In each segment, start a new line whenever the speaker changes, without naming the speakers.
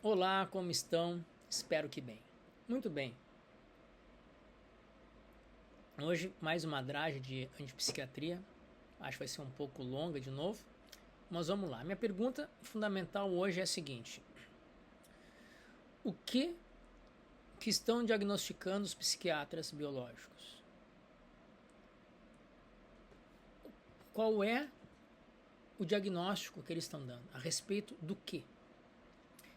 Olá, como estão? Espero que bem. Muito bem. Hoje mais uma dragem de antipsiquiatria. Acho que vai ser um pouco longa de novo, mas vamos lá. Minha pergunta fundamental hoje é a seguinte: o que estão diagnosticando os psiquiatras biológicos? Qual é o diagnóstico que eles estão dando? A respeito do quê?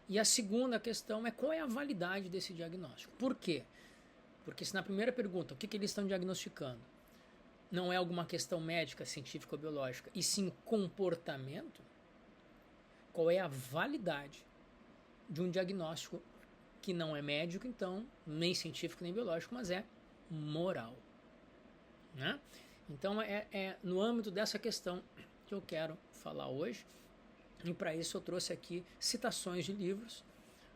E a segunda questão é qual é a validade desse diagnóstico? Por quê? Porque se na primeira pergunta, o que eles estão diagnosticando, não é alguma questão médica, científica ou biológica, e sim comportamento, qual é a validade de um diagnóstico que não é médico, então, nem científico nem biológico, mas é moral. Né? Então é no âmbito dessa questão que eu quero falar hoje, e para isso eu trouxe aqui citações de livros,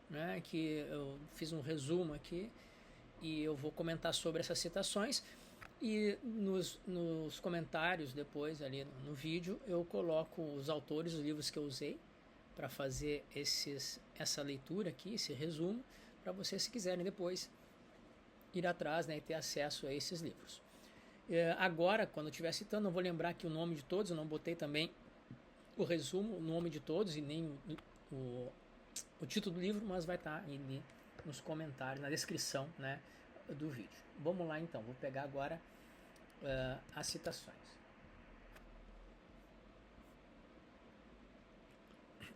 né, que eu fiz um resumo aqui, e eu vou comentar sobre essas citações, e nos comentários depois ali no vídeo eu coloco os autores, os livros que eu usei para fazer essa leitura aqui, esse resumo, para vocês, se quiserem depois ir atrás, né, e ter acesso a esses livros. Agora, quando eu estiver citando, não vou lembrar aqui o nome de todos, eu não botei também o resumo, o nome de todos e nem o título do livro, mas vai estar ali nos comentários, na descrição, né, do vídeo. Vamos lá então, vou pegar agora as citações.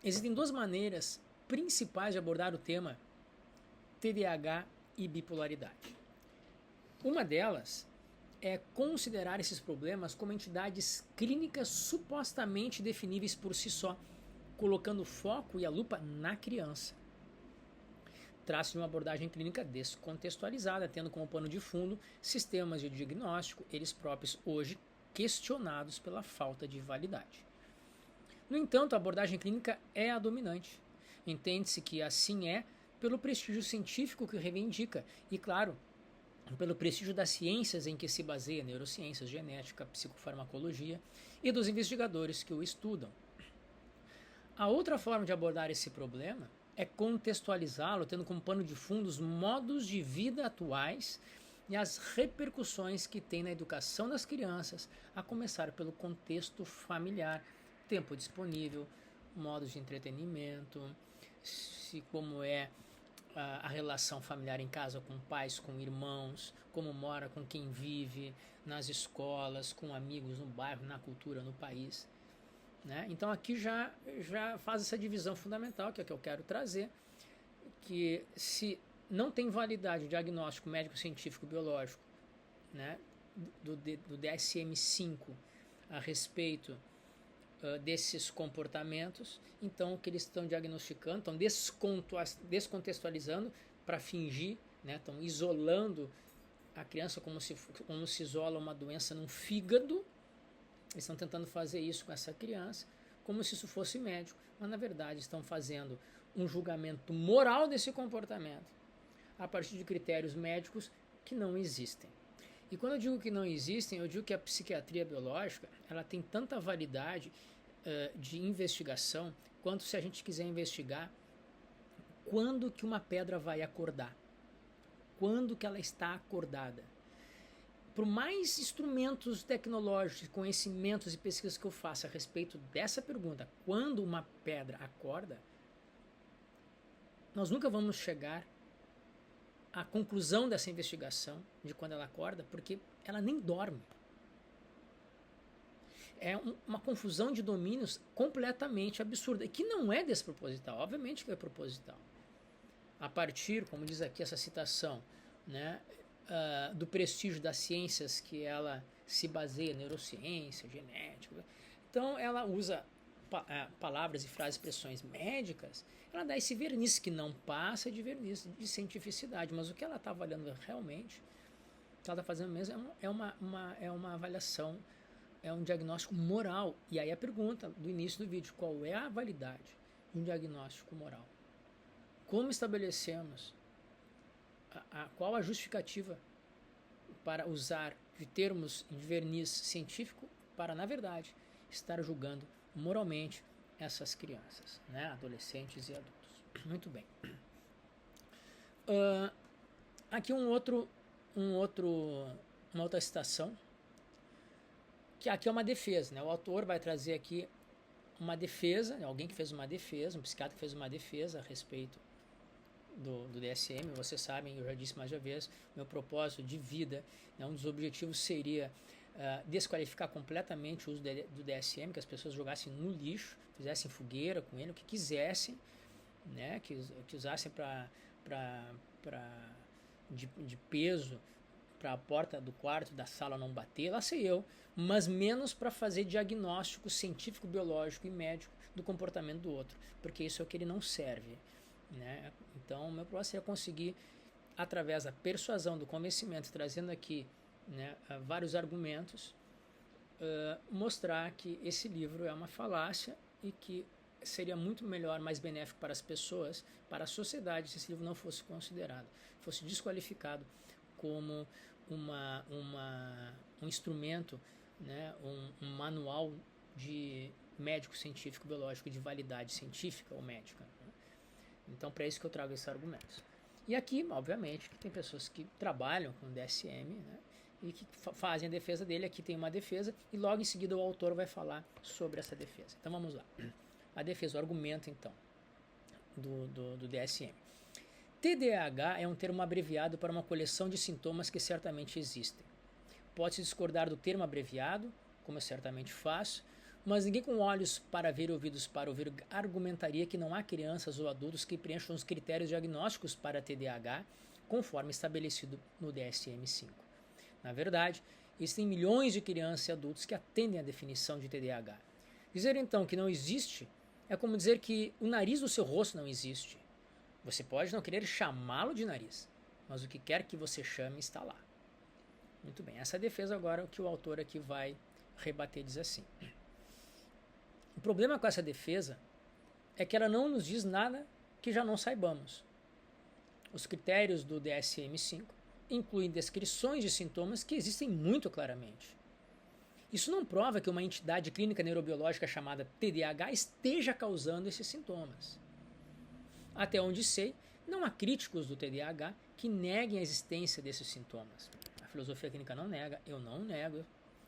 Existem duas maneiras principais de abordar o tema TDAH e bipolaridade. Uma delas é considerar esses problemas como entidades clínicas supostamente definíveis por si só, colocando o foco e a lupa na criança. Trata-se de uma abordagem clínica descontextualizada, tendo como pano de fundo sistemas de diagnóstico, eles próprios hoje questionados pela falta de validade. No entanto, a abordagem clínica é a dominante. Entende-se que assim é pelo prestígio científico que reivindica e, claro, pelo prestígio das ciências em que se baseia, neurociências, genética, psicofarmacologia, e dos investigadores que o estudam. A outra forma de abordar esse problema é contextualizá-lo, tendo como pano de fundo os modos de vida atuais e as repercussões que tem na educação das crianças, a começar pelo contexto familiar, tempo disponível, modos de entretenimento, como é a relação familiar em casa com pais, com irmãos, como mora com quem vive, nas escolas, com amigos no bairro, na cultura, no país. Né? Então aqui já faz essa divisão fundamental, que é o que eu quero trazer, que se não tem validade o diagnóstico médico, científico, biológico, né, do DSM-5 a respeito desses comportamentos, então o que eles estão diagnosticando, estão descontextualizando para fingir, né, estão isolando a criança como se isola uma doença num fígado. Eles estão tentando fazer isso com essa criança, como se isso fosse médico, mas na verdade estão fazendo um julgamento moral desse comportamento a partir de critérios médicos que não existem. E quando eu digo que não existem, eu digo que a psiquiatria biológica ela tem tanta validade de investigação quanto se a gente quiser investigar quando que uma pedra vai acordar, quando que ela está acordada. Por mais instrumentos tecnológicos, conhecimentos e pesquisas que eu faça a respeito dessa pergunta, quando uma pedra acorda, nós nunca vamos chegar à conclusão dessa investigação de quando ela acorda, porque ela nem dorme. É uma confusão de domínios completamente absurda, e que não é desproposital, obviamente que é proposital. A partir, como diz aqui essa citação, né, do prestígio das ciências que ela se baseia, neurociência, genética. Então ela usa palavras e frases, expressões médicas, ela dá esse verniz que não passa de verniz de cientificidade, mas o que ela está avaliando realmente, o que ela está fazendo mesmo é uma avaliação, é um diagnóstico moral. E aí a pergunta do início do vídeo, qual é a validade de um diagnóstico moral? Como estabelecemos qual a justificativa para usar de termos de verniz científico para, na verdade, estar julgando moralmente essas crianças, né, adolescentes e adultos. Muito bem. Aqui uma outra citação, que aqui é uma defesa, né? O autor vai trazer aqui uma defesa, alguém que fez uma defesa, um psiquiatra que fez uma defesa a respeito do DSM. Vocês sabem, eu já disse mais uma vez, meu propósito de vida, né, um dos objetivos seria desqualificar completamente o uso do DSM, que as pessoas jogassem no lixo, fizessem fogueira com ele, o que quisessem, né, que usassem de peso para a porta do quarto, da sala não bater, lá sei eu, mas menos para fazer diagnóstico científico, biológico e médico do comportamento do outro, porque isso é o que ele não serve, né? Então, meu propósito é conseguir, através da persuasão, do convencimento, trazendo aqui, né, vários argumentos, mostrar que esse livro é uma falácia e que seria muito melhor, mais benéfico para as pessoas, para a sociedade, se esse livro não fosse considerado, fosse desqualificado como um instrumento, né, um manual de médico científico biológico de validade científica ou médica. Né? Então, para isso que eu trago esses argumentos. E aqui, obviamente, tem pessoas que trabalham com DSM, né, e que fazem a defesa dele. Aqui tem uma defesa e logo em seguida o autor vai falar sobre essa defesa. Então, vamos lá. A defesa, o argumento, então, do DSM. TDAH é um termo abreviado para uma coleção de sintomas que certamente existem. Pode-se discordar do termo abreviado, como eu certamente faço, mas ninguém com olhos para ver e ouvidos para ouvir argumentaria que não há crianças ou adultos que preencham os critérios diagnósticos para TDAH, conforme estabelecido no DSM-5. Na verdade, existem milhões de crianças e adultos que atendem à definição de TDAH. Dizer então que não existe é como dizer que o nariz do seu rosto não existe. Você pode não querer chamá-lo de nariz, mas o que quer que você chame está lá. Muito bem, essa defesa agora, o que o autor aqui vai rebater diz assim. O problema com essa defesa é que ela não nos diz nada que já não saibamos. Os critérios do DSM-5 incluem descrições de sintomas que existem muito claramente. Isso não prova que uma entidade clínica neurobiológica chamada TDAH esteja causando esses sintomas. Até onde sei, não há críticos do TDAH que neguem a existência desses sintomas. A filosofia clínica não nega, eu não nego.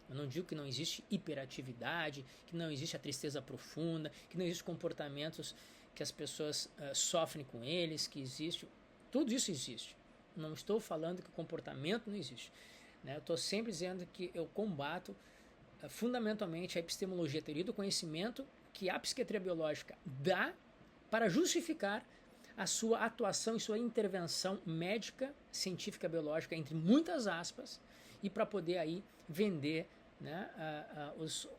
Eu não digo que não existe hiperatividade, que não existe a tristeza profunda, que não existem comportamentos que as pessoas sofrem com eles, que existe. Tudo isso existe. Não estou falando que o comportamento não existe. Né? Eu estou sempre dizendo que eu combato fundamentalmente a epistemologia, a teoria do conhecimento que a psiquiatria biológica dá para justificar a sua atuação e sua intervenção médica, científica, biológica, entre muitas aspas, e para poder aí vender, né,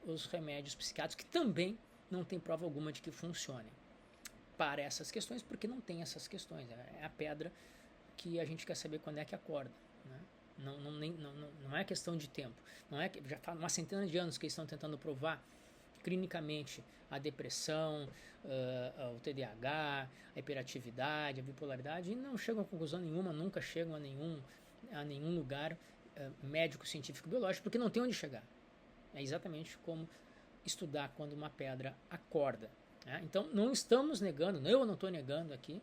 os remédios psiquiátricos que também não tem prova alguma de que funcionem para essas questões, porque não tem essas questões. É a pedra que a gente quer saber quando é que acorda. Né? Não é questão de tempo. Não é que já faz uma centena de anos que eles estão tentando provar clinicamente a depressão, o TDAH, a hiperatividade, a bipolaridade, e não chegam a conclusão nenhuma, nunca chegam a nenhum lugar médico, científico, biológico, porque não tem onde chegar. É exatamente como estudar quando uma pedra acorda. Né? Então, não estamos negando, eu não estou negando aqui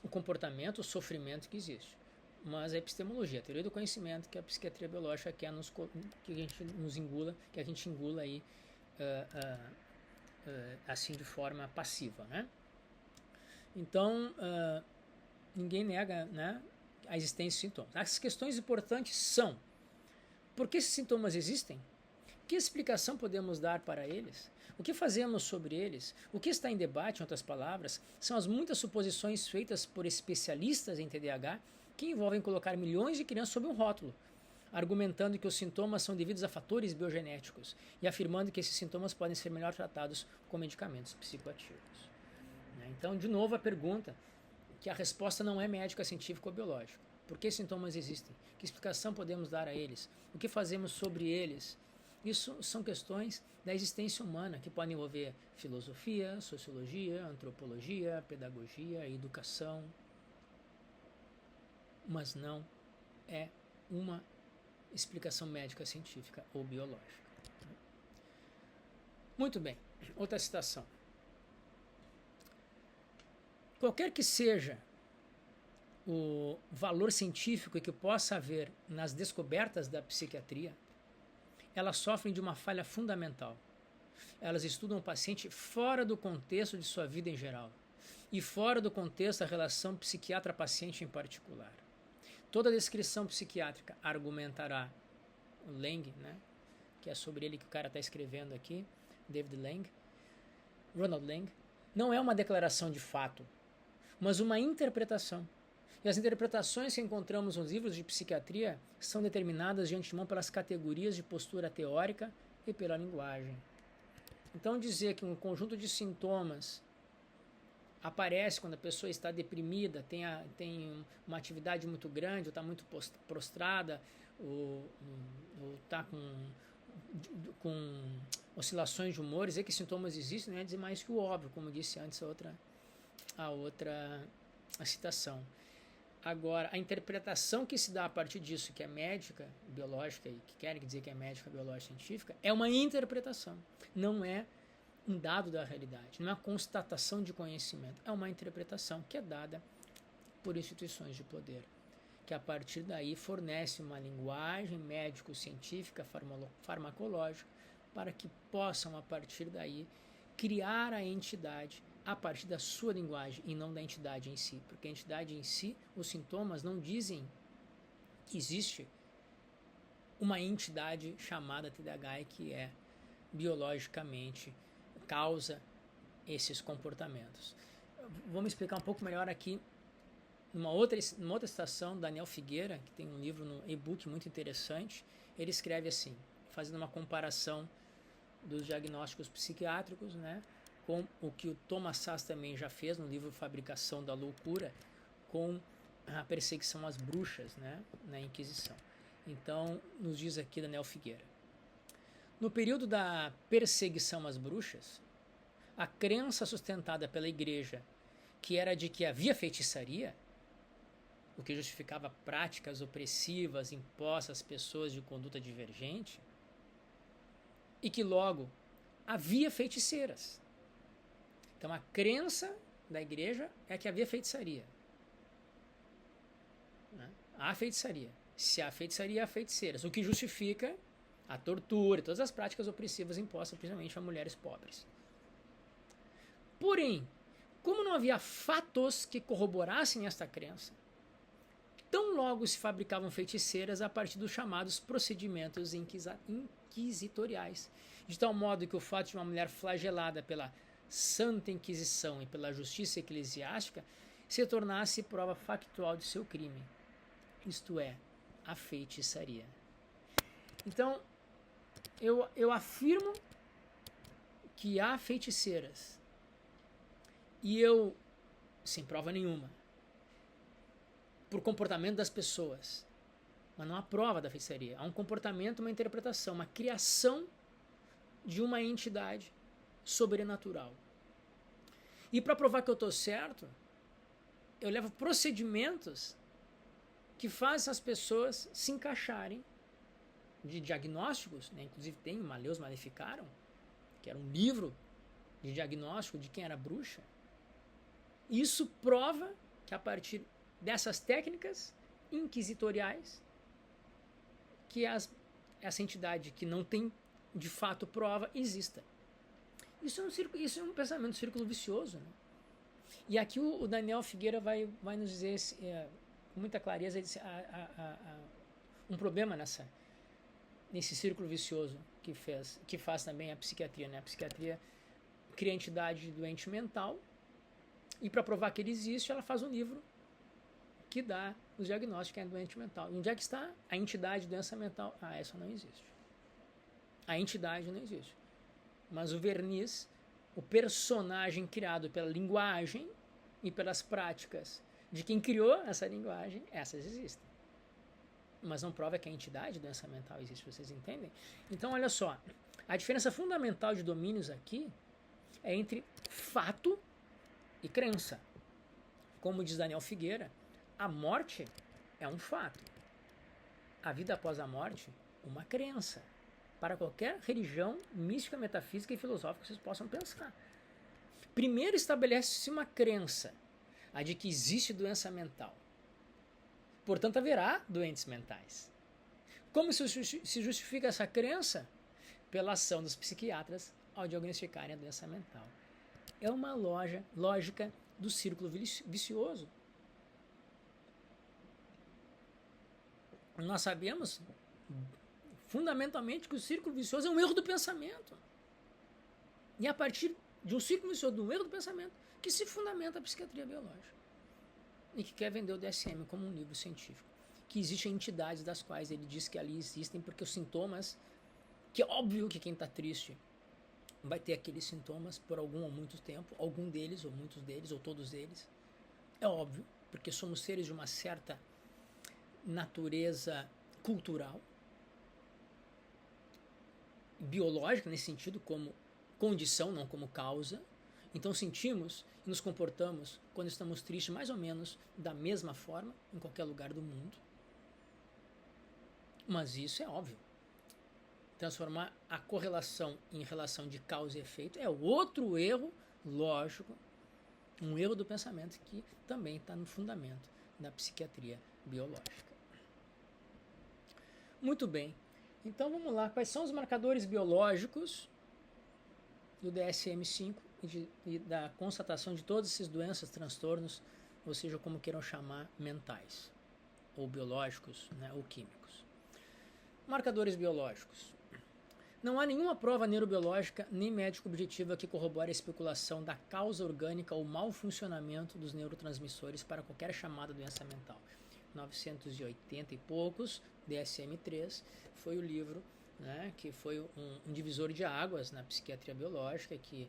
o comportamento, o sofrimento que existe. Mas a epistemologia, a teoria do conhecimento, que a psiquiatria biológica quer que a gente nos engula, que a gente engula aí assim de forma passiva, né? Então, ninguém nega, né, a existência de sintomas. As questões importantes são: por que esses sintomas existem? Que explicação podemos dar para eles? O que fazemos sobre eles? O que está em debate, em outras palavras, são as muitas suposições feitas por especialistas em TDAH que envolvem colocar milhões de crianças sob um rótulo, argumentando que os sintomas são devidos a fatores biogenéticos e afirmando que esses sintomas podem ser melhor tratados com medicamentos psicoativos. Então, de novo, a pergunta, que a resposta não é médica, científica ou biológica. Por que sintomas existem? Que explicação podemos dar a eles? O que fazemos sobre eles? Isso são questões da existência humana que podem envolver filosofia, sociologia, antropologia, pedagogia, educação, mas não é uma explicação médica, científica ou biológica. Muito bem, outra citação. qualquer que seja o valor científico que possa haver nas descobertas da psiquiatria, elas sofrem de uma falha fundamental. Elas estudam o paciente fora do contexto de sua vida em geral e fora do contexto da relação psiquiatra-paciente em particular. Toda descrição psiquiátrica argumentará o Lang, né, que é sobre ele que o cara está escrevendo aqui, David Lang, Ronald Lang, não é uma declaração de fato, mas uma interpretação. E as interpretações que encontramos nos livros de psiquiatria são determinadas de antemão pelas categorias de postura teórica e pela linguagem. Então, dizer que um conjunto de sintomas aparece quando a pessoa está deprimida, tem uma atividade muito grande, ou está muito prostrada, ou está com oscilações de humor, dizer que sintomas existem não é dizer mais que o óbvio, como disse antes a citação. Agora, a interpretação que se dá a partir disso, que é médica, biológica, e que querem dizer que é médica, biológica, científica, é uma interpretação, não é um dado da realidade, não é uma constatação de conhecimento, é uma interpretação que é dada por instituições de poder, que a partir daí fornece uma linguagem médico-científica, farmacológica, para que possam, a partir daí, criar a entidade a partir da sua linguagem e não da entidade em si, porque a entidade em si, os sintomas não dizem que existe uma entidade chamada TDAH e que é biologicamente causa esses comportamentos. Vamos explicar um pouco melhor aqui numa outra citação, Daniel Figueira, que tem um livro no e-book muito interessante. Ele escreve assim, fazendo uma comparação dos diagnósticos psiquiátricos, né, com o que o Thomas Szasz também já fez no livro Fabricação da Loucura, com a perseguição às bruxas, né, na Inquisição. Então, nos diz aqui Daniel Figueira. No período da perseguição às bruxas, a crença sustentada pela igreja, que era de que havia feitiçaria, o que justificava práticas opressivas impostas às pessoas de conduta divergente, e que logo havia feiticeiras. Então a crença da igreja é que havia feitiçaria. Há feitiçaria. Se há feitiçaria, há feiticeiras. O que justifica a tortura e todas as práticas opressivas impostas principalmente a mulheres pobres. Porém, como não havia fatos que corroborassem esta crença, tão logo se fabricavam feiticeiras a partir dos chamados procedimentos inquisitoriais, de tal modo que o fato de uma mulher flagelada pela Santa Inquisição e pela justiça eclesiástica se tornasse prova factual de seu crime, isto é, a feitiçaria. Então, eu afirmo que há feiticeiras e eu, sem prova nenhuma, por comportamento das pessoas, mas não há prova da feitiçaria, há um comportamento, uma interpretação, uma criação de uma entidade sobrenatural. E para provar que eu estou certo, eu levo procedimentos que fazem as pessoas se encaixarem de diagnósticos, né? Inclusive tem Maleus Maleficaram, que era um livro de diagnóstico de quem era bruxa. Isso prova que a partir dessas técnicas inquisitoriais, que essa entidade que não tem de fato prova exista. Isso é um pensamento de círculo vicioso, né? E aqui o Daniel Figueira vai nos dizer com muita clareza um problema nesse círculo vicioso que faz também a psiquiatria, né? A psiquiatria cria a entidade de doente mental e para provar que ele existe, ela faz um livro que dá os diagnósticos que é doente mental. E onde é que está a entidade de doença mental? Essa não existe. A entidade não existe. Mas o verniz, o personagem criado pela linguagem e pelas práticas de quem criou essa linguagem, essas existem. Mas não prova que a entidade de doença mental existe, vocês entendem? Então, olha só, a diferença fundamental de domínios aqui é entre fato e crença. Como diz Daniel Figueira, a morte é um fato. A vida após a morte, uma crença. Para qualquer religião mística, metafísica e filosófica que vocês possam pensar. Primeiro estabelece-se uma crença. a de que existe doença mental. Portanto, haverá doentes mentais. Como se justifica essa crença? Pela ação dos psiquiatras ao diagnosticarem a doença mental. É uma lógica do círculo vicioso. Nós sabemos fundamentalmente que o círculo vicioso é um erro do pensamento. E é a partir de um círculo vicioso, de um erro do pensamento, que se fundamenta a psiquiatria biológica. E que quer vender o DSM como um livro científico. Que existem entidades das quais ele diz que ali existem, porque os sintomas, que é óbvio que quem está triste vai ter aqueles sintomas por algum ou muito tempo, algum deles, ou muitos deles, ou todos eles. É óbvio, porque somos seres de uma certa natureza cultural, biológica nesse sentido, como condição, não como causa. Então sentimos e nos comportamos quando estamos tristes mais ou menos da mesma forma em qualquer lugar do mundo. Mas isso é óbvio. Transformar a correlação em relação de causa e efeito é outro erro lógico, um erro do pensamento que também está no fundamento da psiquiatria biológica. Muito bem. Então vamos lá. Quais são os marcadores biológicos do DSM-5 e da constatação de todas essas doenças, transtornos, ou seja, como queiram chamar, mentais, ou biológicos, né, ou químicos. Marcadores biológicos. Não há nenhuma prova neurobiológica nem médico objetiva que corrobore a especulação da causa orgânica ou mau funcionamento dos neurotransmissores para qualquer chamada doença mental. 980 e poucos, DSM-3, foi o livro, né, que foi um divisor de águas na psiquiatria biológica, que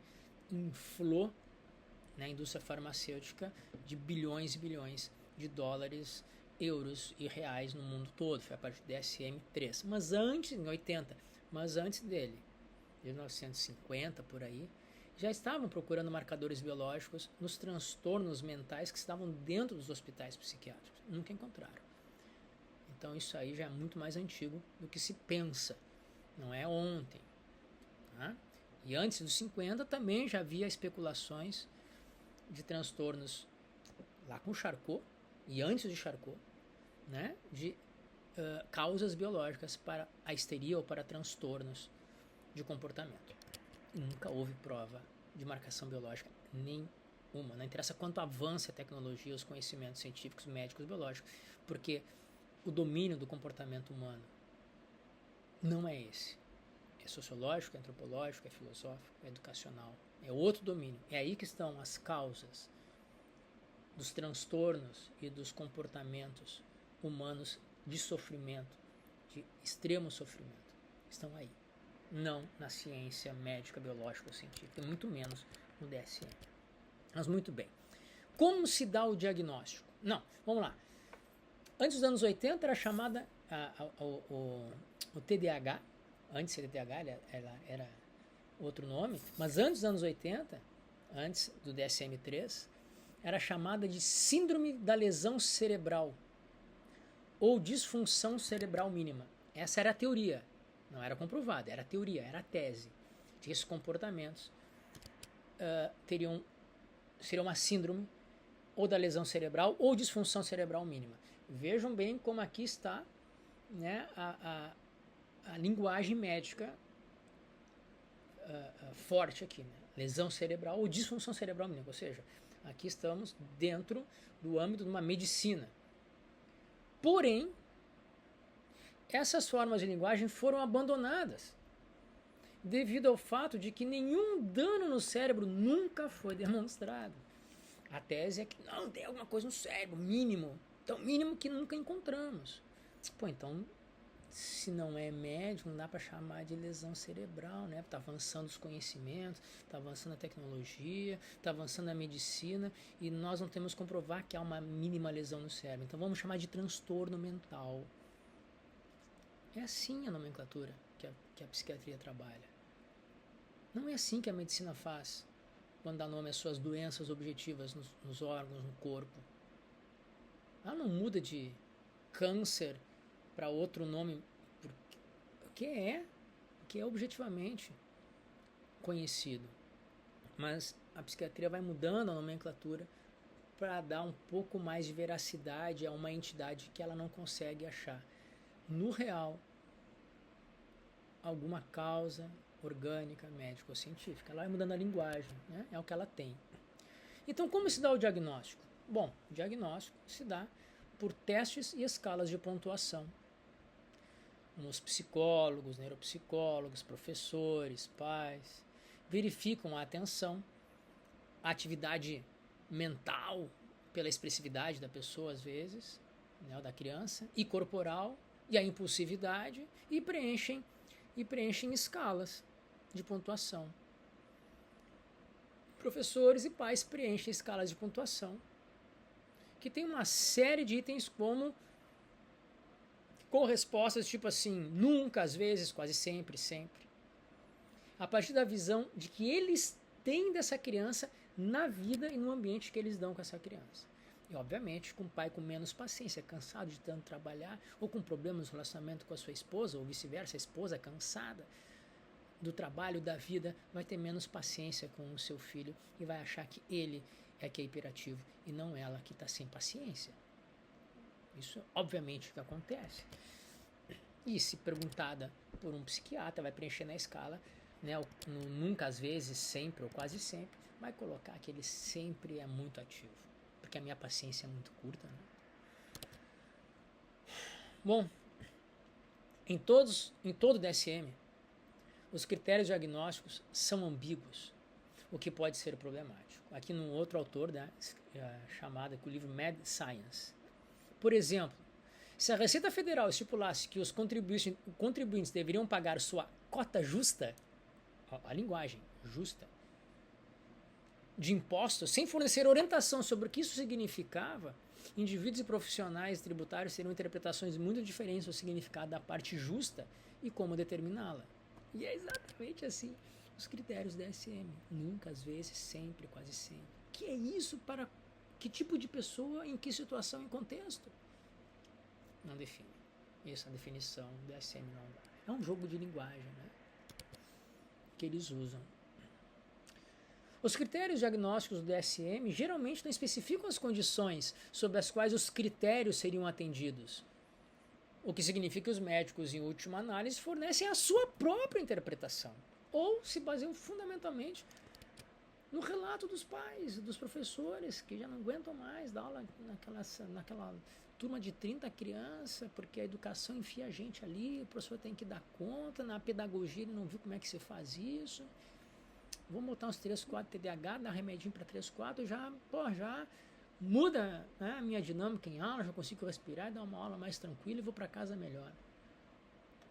inflou, né, a indústria farmacêutica de bilhões e bilhões de dólares, euros e reais no mundo todo. Foi a partir do DSM-3. Mas antes, em 80, mas antes dele, de 1950 por aí, já estavam procurando marcadores biológicos nos transtornos mentais que estavam dentro dos hospitais psiquiátricos. Nunca encontraram. Então isso aí já é muito mais antigo do que se pensa. Não é ontem. Tá? E antes dos 50 também já havia especulações de transtornos lá com Charcot, e antes de Charcot, né, de causas biológicas para a histeria ou para transtornos de comportamento. E nunca houve prova de marcação biológica nenhuma. Não interessa quanto avance a tecnologia, os conhecimentos científicos, médicos, biológicos, porque o domínio do comportamento humano não é esse. É sociológico, é antropológico, é filosófico, é educacional. É outro domínio. É aí que estão as causas dos transtornos e dos comportamentos humanos de sofrimento, de extremo sofrimento. Estão aí. Não na ciência médica, biológica ou científica, e muito menos no DSM. Mas muito bem. Como se dá o diagnóstico? Não, vamos lá. Antes dos anos 80 era chamada o TDAH. Antes do TDAH ela era outro nome, mas antes dos anos 80, antes do DSM-3, era chamada de síndrome da lesão cerebral ou disfunção cerebral mínima. Essa era a teoria, não era comprovada, era a teoria, era a tese de que esses comportamentos seria uma síndrome ou da lesão cerebral ou disfunção cerebral mínima. Vejam bem como aqui está, né, a linguagem médica forte aqui, né? Lesão cerebral ou disfunção cerebral mínima, ou seja, aqui estamos dentro do âmbito de uma medicina. Porém, essas formas de linguagem foram abandonadas devido ao fato de que nenhum dano no cérebro nunca foi demonstrado. A tese é que não, tem alguma coisa no cérebro, mínimo. Então, mínimo que nunca encontramos. Pô, então, se não é médico, não dá para chamar de lesão cerebral, né? Está avançando os conhecimentos, está avançando a tecnologia, está avançando a medicina e nós não temos que comprovar que há uma mínima lesão no cérebro. Então vamos chamar de transtorno mental. É assim a nomenclatura que a psiquiatria trabalha. Não é assim que a medicina faz quando dá nome às suas doenças objetivas nos órgãos, no corpo. Ela não muda de câncer para outro nome, que é objetivamente conhecido. Mas a psiquiatria vai mudando a nomenclatura para dar um pouco mais de veracidade a uma entidade que ela não consegue achar no real alguma causa orgânica, médica ou científica. Ela vai mudando a linguagem, né? É o que ela tem. Então, como se dá o diagnóstico? Bom, o diagnóstico se dá por testes e escalas de pontuação. Os psicólogos, neuropsicólogos, professores, pais, verificam a atenção, a atividade mental, pela expressividade da pessoa às vezes, né, da criança, e corporal, e a impulsividade, e preenchem escalas de pontuação. Professores e pais preenchem escalas de pontuação, que tem uma série de itens como com respostas tipo assim, nunca, às vezes, quase sempre, sempre. A partir da visão de que eles têm dessa criança na vida e no ambiente que eles dão com essa criança. E, obviamente, com um pai com menos paciência, cansado de tanto trabalhar, ou com problemas no relacionamento com a sua esposa, ou vice-versa, a esposa cansada do trabalho, da vida, vai ter menos paciência com o seu filho e vai achar que ele é que é hiperativo e não ela que está sem paciência. Isso, obviamente, que acontece. E se perguntada por um psiquiatra, vai preencher na escala, né, no nunca, às vezes, sempre ou quase sempre, vai colocar que ele sempre é muito ativo, porque a minha paciência é muito curta. Né? Bom, em todo DSM, os critérios diagnósticos são ambíguos, o que pode ser problemático. Aqui num outro autor, né, chamado aqui o livro Mad Science. Por exemplo, se a Receita Federal estipulasse que os contribuintes deveriam pagar sua cota justa, a linguagem justa, de impostos, sem fornecer orientação sobre o que isso significava, indivíduos e profissionais tributários teriam interpretações muito diferentes do significado da parte justa e como determiná-la. E é exatamente assim os critérios DSM. Nunca, às vezes, sempre, quase sempre. Que é isso para que tipo de pessoa, em que situação, em contexto? Não define. Essa definição DSM não dá. É um jogo de linguagem, né? Que eles usam. Os critérios diagnósticos do DSM geralmente não especificam as condições sob as quais os critérios seriam atendidos. O que significa que os médicos, em última análise, fornecem a sua própria interpretação. Ou se baseiam fundamentalmente no relato dos pais, dos professores, que já não aguentam mais dar aula naquela turma de 30 crianças, porque a educação enfia a gente ali, o professor tem que dar conta, na pedagogia ele não viu como é que se faz isso. Vamos botar uns 3, 4 TDAH, dar remedinho para 3, 4, já muda, né, a minha dinâmica em aula, já consigo respirar e dar uma aula mais tranquila e vou para casa melhor.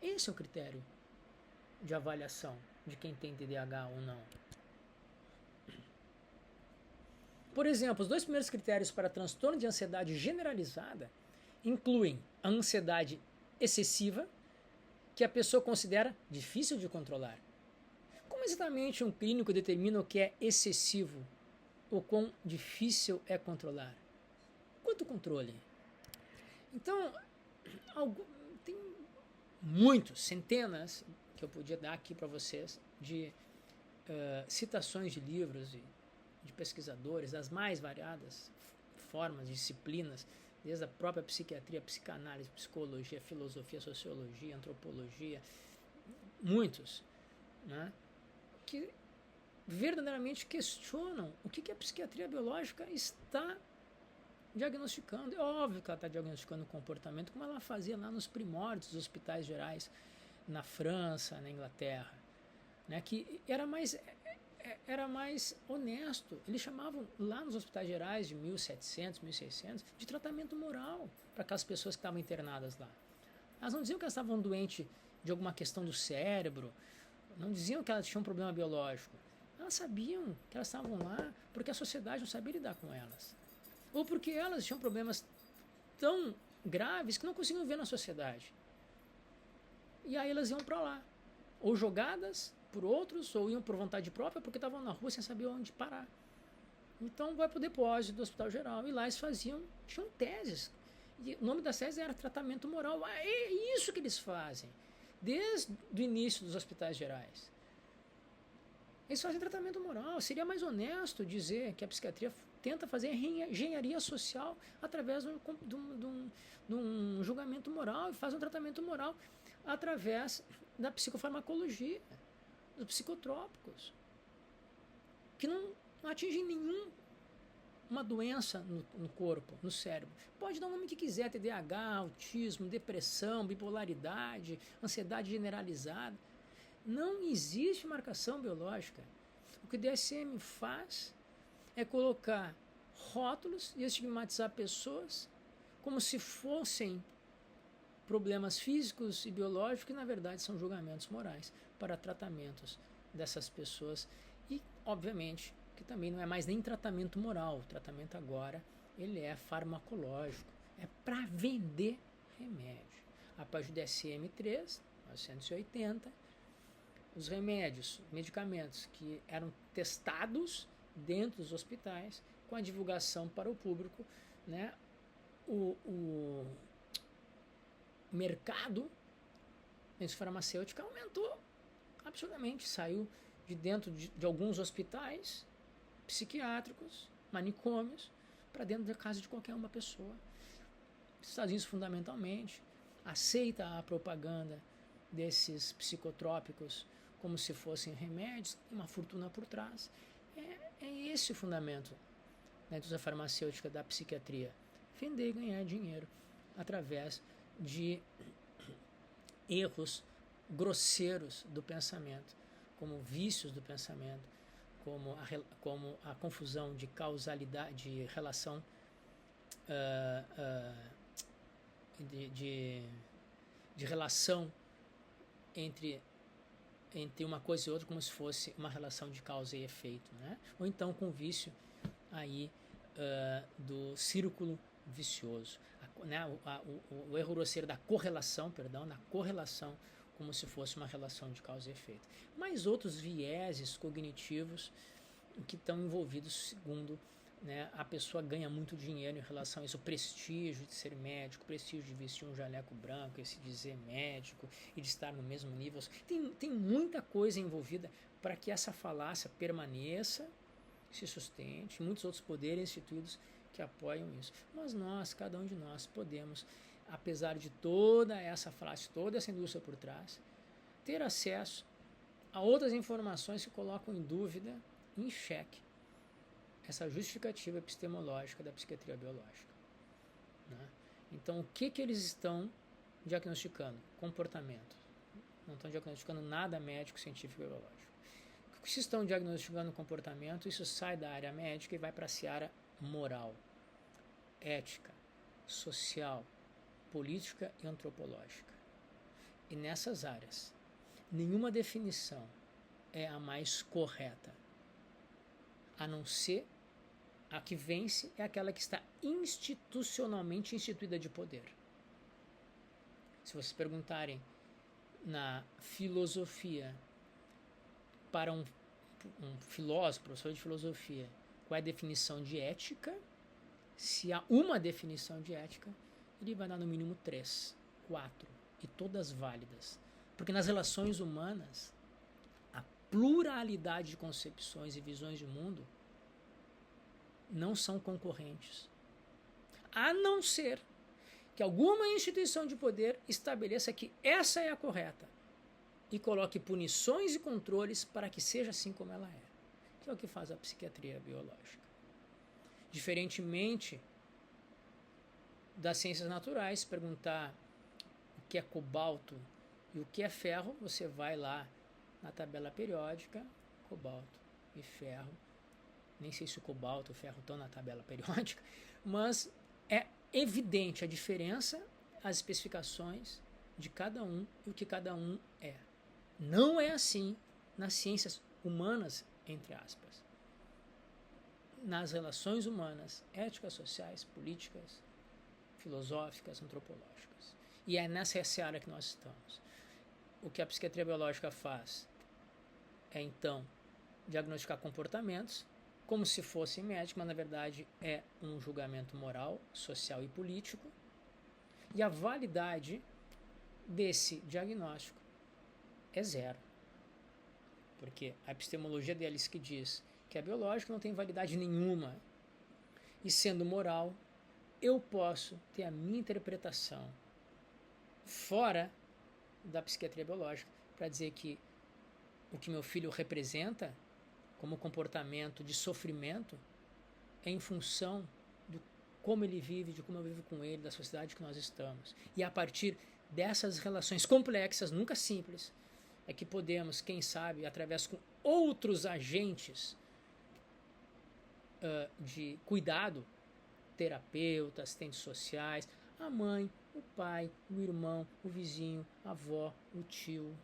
Esse é o critério de avaliação de quem tem TDAH ou não. Por exemplo, os 2 primeiros critérios para transtorno de ansiedade generalizada incluem a ansiedade excessiva, que a pessoa considera difícil de controlar. Como exatamente um clínico determina o que é excessivo ou quão difícil é controlar? Quanto controle? Então, tem muitos, centenas, que eu podia dar aqui para vocês, de citações de livros de pesquisadores das mais variadas formas, disciplinas, desde a própria psiquiatria, psicanálise, psicologia, filosofia, sociologia, antropologia, muitos, né, que verdadeiramente questionam o que a psiquiatria biológica está diagnosticando. É óbvio que ela está diagnosticando o comportamento como ela fazia lá nos primórdios dos hospitais gerais na França, na Inglaterra, né, que era mais honesto. Eles chamavam lá nos hospitais gerais de 1700, 1600 de tratamento moral para aquelas pessoas que estavam internadas lá. Elas não diziam que elas estavam doentes de alguma questão do cérebro, não diziam que elas tinham um problema biológico. Elas sabiam que elas estavam lá porque a sociedade não sabia lidar com elas. Ou porque elas tinham problemas tão graves que não conseguiam ver na sociedade. E aí elas iam para lá. Ou jogadas por outros, ou iam por vontade própria porque estavam na rua sem saber onde parar. Então vai para o depósito do Hospital Geral. E lá eles tinham teses. E o nome das teses era tratamento moral. É isso que eles fazem. Desde o início dos hospitais gerais. Eles fazem tratamento moral. Seria mais honesto dizer que a psiquiatria tenta fazer engenharia social através de um julgamento moral e faz um tratamento moral através da psicofarmacologia, dos psicotrópicos, que não atingem nenhuma doença no corpo, no cérebro. Pode dar o nome que quiser, TDAH, autismo, depressão, bipolaridade, ansiedade generalizada. Não existe marcação biológica. O que o DSM faz é colocar rótulos e estigmatizar pessoas como se fossem problemas físicos e biológicos que, na verdade, são julgamentos morais para tratamentos dessas pessoas. E, obviamente, que também não é mais nem tratamento moral. O tratamento agora, ele é farmacológico. É para vender remédio. Após o DSM-3, 1980, os remédios, medicamentos que eram testados dentro dos hospitais, com a divulgação para o público, né, o mercado farmacêutico aumentou absurdamente, saiu de dentro de alguns hospitais psiquiátricos, manicômios, para dentro da casa de qualquer uma pessoa. Os Estados Unidos, fundamentalmente, aceita a propaganda desses psicotrópicos como se fossem remédios, tem uma fortuna por trás. É esse o fundamento da indústria farmacêutica, da psiquiatria. Vender e ganhar dinheiro através de erros grosseiros do pensamento, como vícios do pensamento, como a confusão de causalidade, de relação de relação entre uma coisa e outra, como se fosse uma relação de causa e efeito, né? Ou então com o vício aí do círculo vicioso, o erro grosseiro da correlação, na correlação, como se fosse uma relação de causa e efeito. Mas outros vieses cognitivos que estão envolvidos, segundo, né, a pessoa ganha muito dinheiro em relação a isso, o prestígio de ser médico, o prestígio de vestir um jaleco branco, esse dizer médico e de estar no mesmo nível. Tem muita coisa envolvida para que essa falácia permaneça, se sustente, muitos outros poderes instituídos que apoiam isso. Mas nós, cada um de nós, podemos, apesar de toda essa falácia, toda essa indústria por trás, ter acesso a outras informações que colocam em dúvida, em xeque, essa justificativa epistemológica da psiquiatria biológica, né? Então, o que eles estão diagnosticando? Comportamento. Não estão diagnosticando nada médico, científico e biológico. Se estão diagnosticando comportamento, isso sai da área médica e vai para a seara moral, ética, social, política e antropológica. E nessas áreas, nenhuma definição é a mais correta, a não ser a que vence é aquela que está institucionalmente instituída de poder. Se vocês perguntarem na filosofia para um filósofo, professor de filosofia, qual é a definição de ética, se há uma definição de ética, ele vai dar no mínimo 3, 4, e todas válidas. Porque nas relações humanas, a pluralidade de concepções e visões de mundo não são concorrentes. A não ser que alguma instituição de poder estabeleça que essa é a correta e coloque punições e controles para que seja assim como ela é. Que é o que faz a psiquiatria biológica. Diferentemente das ciências naturais, perguntar o que é cobalto e o que é ferro, você vai lá na tabela periódica, cobalto e ferro. Nem sei se o cobalto e o ferro estão na tabela periódica, mas é evidente a diferença, as especificações de cada um e o que cada um é. Não é assim nas ciências humanas, entre aspas. Nas relações humanas, éticas, sociais, políticas, filosóficas, antropológicas. E é nessa seara que nós estamos. O que a psiquiatria biológica faz é, então, diagnosticar comportamentos como se fosse médico, mas na verdade é um julgamento moral, social e político. E a validade desse diagnóstico é zero. Porque a epistemologia deles que diz que a biológica não tem validade nenhuma, E sendo moral, eu posso ter a minha interpretação fora da psiquiatria biológica para dizer que o que meu filho representa como comportamento de sofrimento é em função de como ele vive, de como eu vivo com ele, da sociedade que nós estamos. E a partir dessas relações complexas, nunca simples, é que podemos, quem sabe, através com outros agentes de cuidado, terapeutas, assistentes sociais, a mãe, o pai, o irmão, o vizinho, a avó, o tio,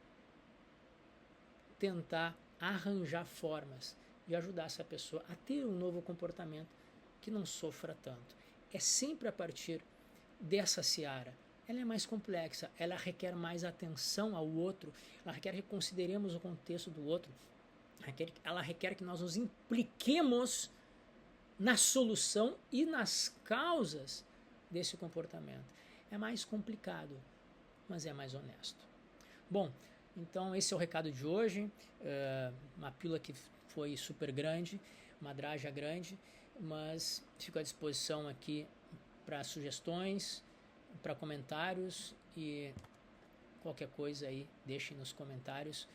tentar arranjar formas de ajudar essa pessoa a ter um novo comportamento que não sofra tanto. É sempre a partir dessa seara. Ela é mais complexa, ela requer mais atenção ao outro, ela requer que consideremos o contexto do outro, ela requer que nós nos impliquemos na solução e nas causas desse comportamento. É mais complicado, mas é mais honesto. Bom, então esse é o recado de hoje. Uma pílula que foi super grande, uma draja grande, mas fico à disposição aqui para sugestões, para comentários e qualquer coisa aí, deixem nos comentários.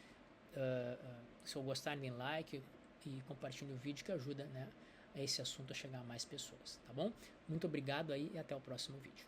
Se eu gostar, deem like e compartilhem o vídeo que ajuda, né, a esse assunto a chegar a mais pessoas, tá bom? Muito obrigado aí e até o próximo vídeo.